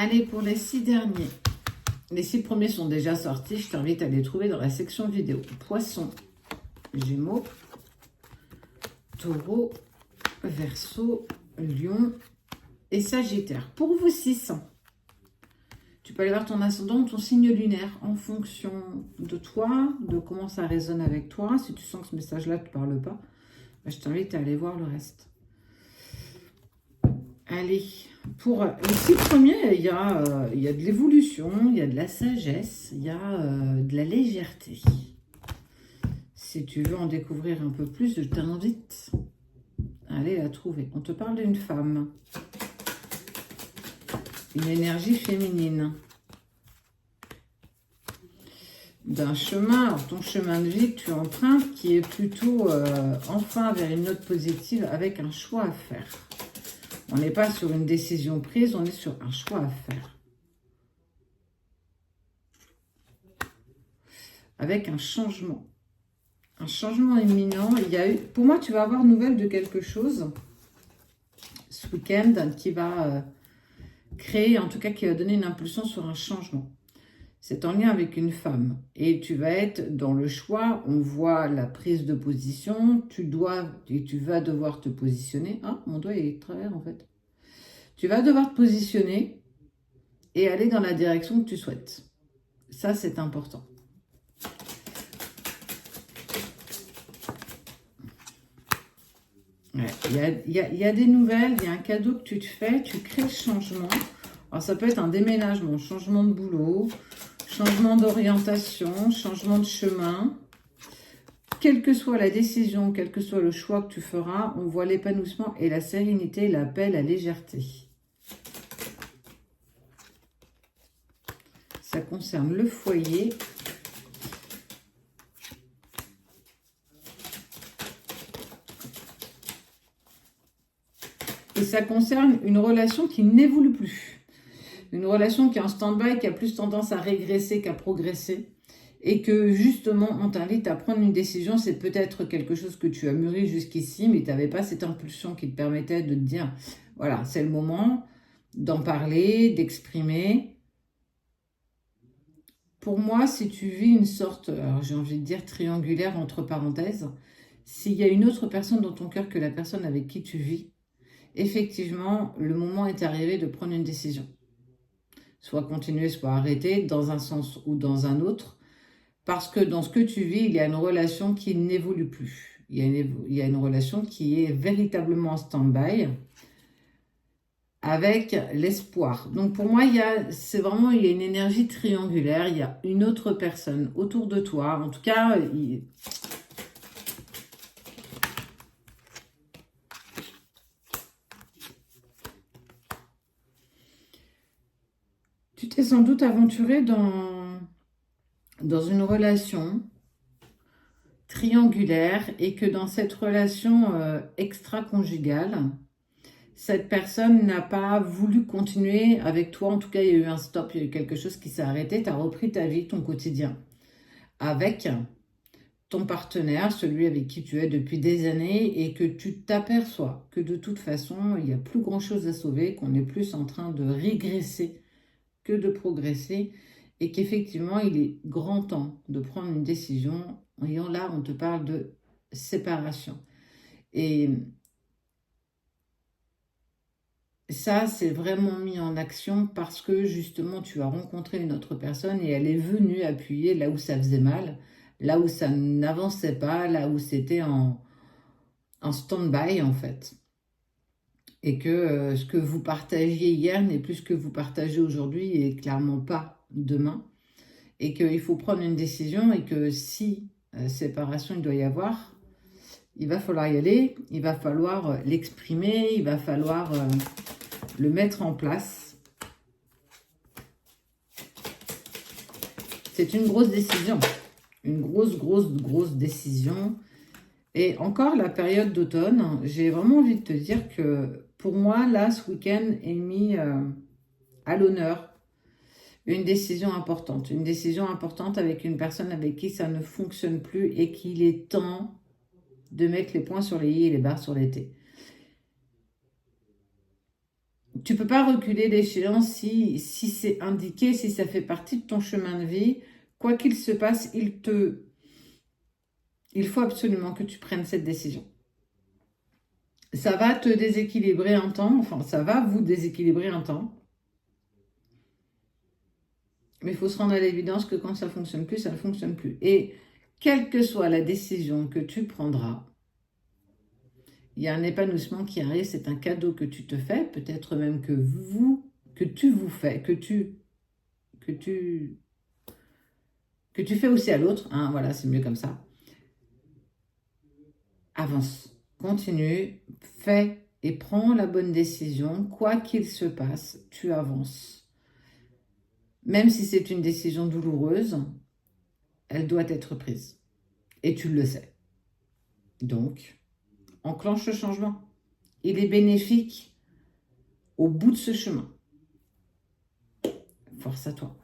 Allez, pour les 6 derniers. Les 6 premiers sont déjà sortis. Je t'invite à les trouver dans la section vidéo. Poisson, Gémeaux, Taureau, Verseau, Lion et Sagittaire. Pour vous 6, tu peux aller voir ton ascendant, ton signe lunaire en fonction de toi, de comment ça résonne avec toi. Si tu sens que ce message-là ne te parle pas, je t'invite à aller voir le reste. Allez, pour les 6 premiers, il y a de l'évolution, il y a de la sagesse, il y a de la légèreté. Si tu veux en découvrir un peu plus, je t'invite à aller la trouver. On te parle d'une femme, une énergie féminine, d'un chemin, alors ton chemin de vie que tu empruntes qui est plutôt enfin vers une note positive avec un choix à faire. On n'est pas sur une décision prise, on est sur un choix à faire. Avec un changement imminent. Il y a eu, pour moi, tu vas avoir nouvelle de quelque chose ce week-end qui va créer, en tout cas qui va donner une impulsion sur un changement. C'est en lien avec une femme. Et tu vas être dans le choix, on voit la prise de position, tu vas devoir te positionner. Ah, mon doigt est travers en fait. Tu vas devoir te positionner et aller dans la direction que tu souhaites. Ça, c'est important. Ouais, il y a des nouvelles, il y a un cadeau que tu te fais, tu crées le changement. Alors, ça peut être un déménagement, changement de boulot, changement d'orientation, changement de chemin. Quelle que soit la décision, quel que soit le choix que tu feras, on voit l'épanouissement et la sérénité, la paix, la légèreté. Ça concerne le foyer. Et ça concerne une relation qui n'évolue plus. Une relation qui est en stand-by, qui a plus tendance à régresser qu'à progresser. Et que justement, on t'invite à prendre une décision. C'est peut-être quelque chose que tu as mûri jusqu'ici, mais tu n'avais pas cette impulsion qui te permettait de te dire, voilà, c'est le moment d'en parler, d'exprimer. Pour moi, si tu vis une sorte, j'ai envie de dire triangulaire entre parenthèses, s'il y a une autre personne dans ton cœur que la personne avec qui tu vis, effectivement, le moment est arrivé de prendre une décision. Soit continuer, soit arrêter, dans un sens ou dans un autre. Parce que dans ce que tu vis, il y a une relation qui n'évolue plus. Il y a une relation qui est véritablement en stand-by avec l'espoir. Donc pour moi, il y a une énergie triangulaire. Il y a une autre personne autour de toi. En tout cas, tu t'es sans doute aventuré dans une relation triangulaire et que dans cette relation extra-conjugale, cette personne n'a pas voulu continuer avec toi. En tout cas, il y a eu un stop, il y a eu quelque chose qui s'est arrêté. Tu as repris ta vie, ton quotidien avec ton partenaire, celui avec qui tu es depuis des années et que tu t'aperçois que de toute façon, il n'y a plus grand-chose à sauver, qu'on est plus en train de régresser que de progresser et qu'effectivement, il est grand temps de prendre une décision. Et là, on te parle de séparation. Et ça, c'est vraiment mis en action parce que justement, tu as rencontré une autre personne et elle est venue appuyer là où ça faisait mal, là où ça n'avançait pas, là où c'était en stand-by en fait. Et que ce que vous partagiez hier n'est plus ce que vous partagez aujourd'hui et clairement pas demain. Et qu'il faut prendre une décision et que si séparation il doit y avoir, il va falloir y aller, il va falloir l'exprimer, il va falloir le mettre en place. C'est une grosse décision, une grosse décision. Et encore la période d'automne, j'ai vraiment envie de te dire que pour moi, là, ce week-end est mis à l'honneur une décision importante avec une personne avec qui ça ne fonctionne plus et qu'il est temps de mettre les points sur les i et les barres sur les t. Tu ne peux pas reculer l'échéance si c'est indiqué, si ça fait partie de ton chemin de vie. Quoi qu'il se passe, il faut absolument que tu prennes cette décision. Ça va te déséquilibrer un temps, enfin ça va vous déséquilibrer un temps. Mais il faut se rendre à l'évidence que quand ça ne fonctionne plus, ça ne fonctionne plus. Et quelle que soit la décision que tu prendras, il y a un épanouissement qui arrive, c'est un cadeau que tu te fais, peut-être même que tu vous fais, que tu fais aussi à l'autre. Hein, voilà, c'est mieux comme ça. Avance, continue, fais et prends la bonne décision. Quoi qu'il se passe, tu avances. Même si c'est une décision douloureuse, elle doit être prise. Et tu le sais. Donc, enclenche le changement. Il est bénéfique au bout de ce chemin. Force à toi.